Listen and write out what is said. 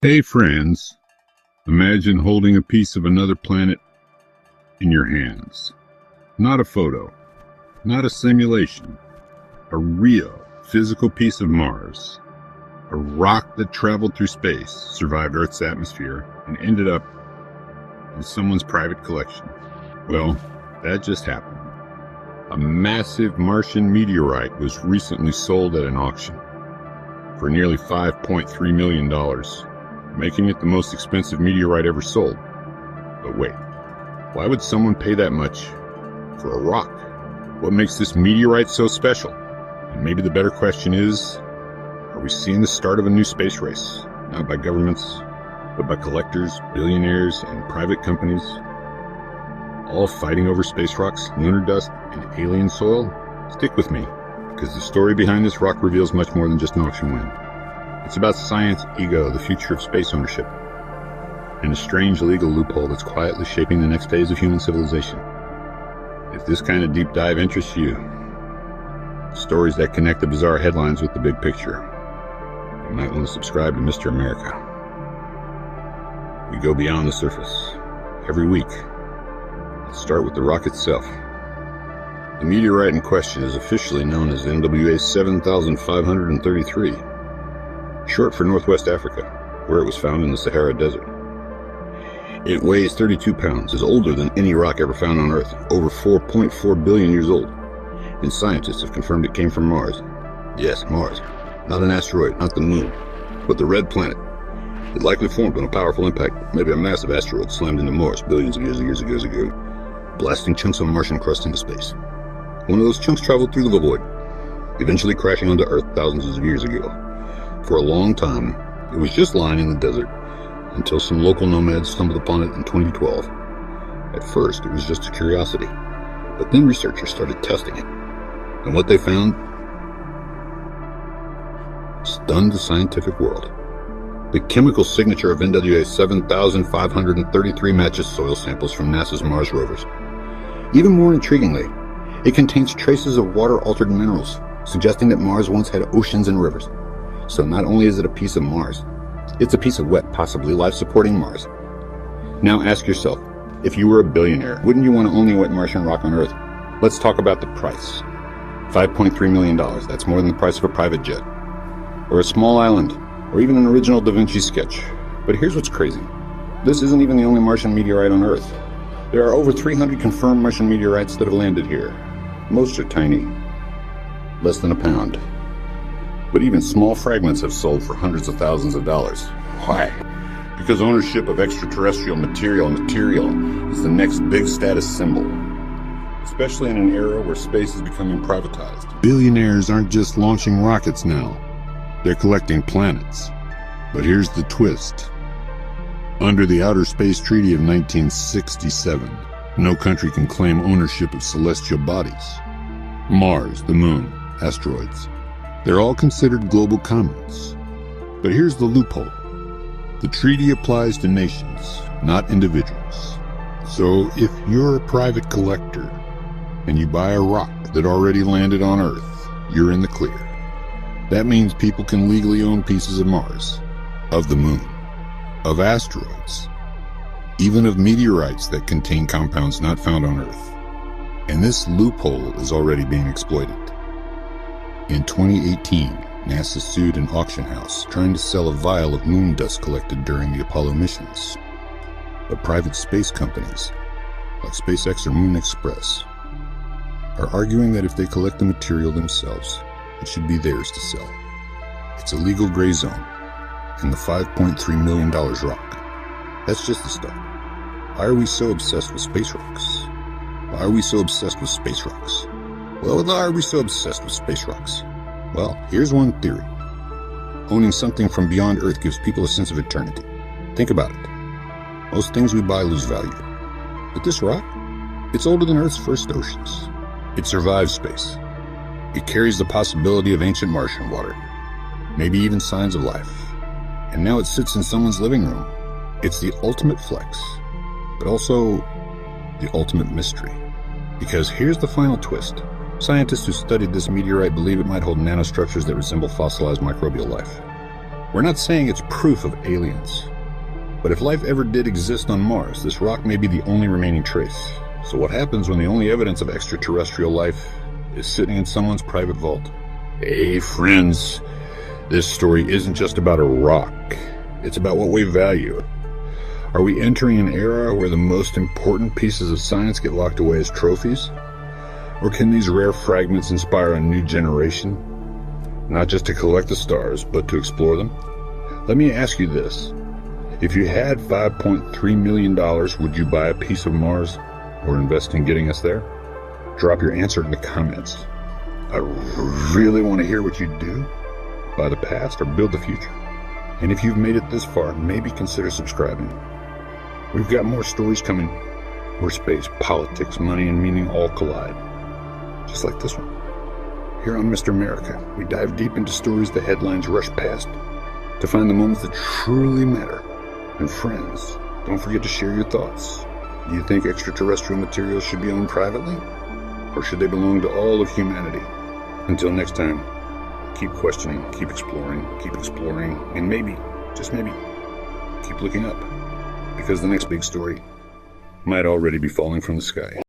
Hey friends, imagine holding a piece of another planet in your hands. Not a photo, not a simulation, a real physical piece of Mars. A rock that traveled through space, survived Earth's atmosphere, and ended up in someone's private collection. Well, that just happened. A massive Martian meteorite was recently sold at an auction for nearly $5.3 million. Making it the most expensive meteorite ever sold. But wait, why would someone pay that much for a rock? What makes this meteorite so special? And maybe the better question is, are we seeing the start of a new space race? Not by governments, but by collectors, billionaires, and private companies, all fighting over space rocks, lunar dust, and alien soil? Stick with me, because the story behind this rock reveals much more than just an auction win. It's about science, ego, the future of space ownership, and a strange legal loophole that's quietly shaping the next phase of human civilization. If this kind of deep dive interests you, stories that connect the bizarre headlines with the big picture, you might want to subscribe to Mr. America. We go beyond the surface every week. Let's start with the rock itself. The meteorite in question is officially known as NWA 7533. Short for Northwest Africa, where it was found in the Sahara Desert. It weighs 32 pounds, is older than any rock ever found on Earth, over 4.4 billion years old, and scientists have confirmed it came from Mars. Yes, Mars. Not an asteroid, not the moon, but the red planet. It likely formed on a powerful impact, maybe a massive asteroid slammed into Mars billions of years ago, blasting chunks of Martian crust into space. One of those chunks traveled through the void, eventually crashing onto Earth thousands of years ago. For a long time, it was just lying in the desert, until some local nomads stumbled upon it in 2012. At first, it was just a curiosity, but then researchers started testing it, and what they found stunned the scientific world. The chemical signature of NWA 7533 matches soil samples from NASA's Mars rovers. Even more intriguingly, it contains traces of water-altered minerals, suggesting that Mars once had oceans and rivers. So not only is it a piece of Mars, it's a piece of wet, possibly life-supporting Mars. Now ask yourself, if you were a billionaire, wouldn't you want to own a wet Martian rock on Earth? Let's talk about the price. $5.3 million, that's more than the price of a private jet. Or a small island, or even an original Da Vinci sketch. But here's what's crazy. This isn't even the only Martian meteorite on Earth. There are over 300 confirmed Martian meteorites that have landed here. Most are tiny, less than a pound. But even small fragments have sold for hundreds of thousands of dollars. Why? Because ownership of extraterrestrial material is the next big status symbol. Especially in an era where space is becoming privatized. Billionaires aren't just launching rockets now. They're collecting planets. But here's the twist. Under the Outer Space Treaty of 1967, no country can claim ownership of celestial bodies. Mars, the moon, asteroids. They're all considered global commons. But here's the loophole. The treaty applies to nations, not individuals. So if you're a private collector and you buy a rock that already landed on Earth, you're in the clear. That means people can legally own pieces of Mars, of the moon, of asteroids, even of meteorites that contain compounds not found on Earth. And this loophole is already being exploited. In 2018, NASA sued an auction house trying to sell a vial of moon dust collected during the Apollo missions. But private space companies, like SpaceX or Moon Express, are arguing that if they collect the material themselves, it should be theirs to sell. It's a legal gray zone, and the $5.3 million rock. That's just the start. Why are we so obsessed with space rocks? Why are we so obsessed with space rocks? Well, why are we so obsessed with space rocks? Well, here's one theory. Owning something from beyond Earth gives people a sense of eternity. Think about it. Most things we buy lose value. But this rock? It's older than Earth's first oceans. It survives space. It carries the possibility of ancient Martian water, maybe even signs of life. And now it sits in someone's living room. It's the ultimate flex, but also the ultimate mystery. Because here's the final twist. Scientists who studied this meteorite believe it might hold nanostructures that resemble fossilized microbial life. We're not saying it's proof of aliens, but if life ever did exist on Mars, this rock may be the only remaining trace. So what happens when the only evidence of extraterrestrial life is sitting in someone's private vault? Hey friends, this story isn't just about a rock, it's about what we value. Are we entering an era where the most important pieces of science get locked away as trophies? Or can these rare fragments inspire a new generation? Not just to collect the stars, but to explore them? Let me ask you this. If you had $5.3 million, would you buy a piece of Mars or invest in getting us there? Drop your answer in the comments. I really want to hear what you'd do. Buy the past or build the future. And if you've made it this far, maybe consider subscribing. We've got more stories coming where space, politics, money, and meaning all collide. Just like this one. Here on Meteorite, we dive deep into stories the headlines rush past to find the moments that truly matter. And friends, don't forget to share your thoughts. Do you think extraterrestrial materials should be owned privately? Or should they belong to all of humanity? Until next time, keep questioning, keep exploring, and maybe, just maybe, keep looking up. Because the next big story might already be falling from the sky.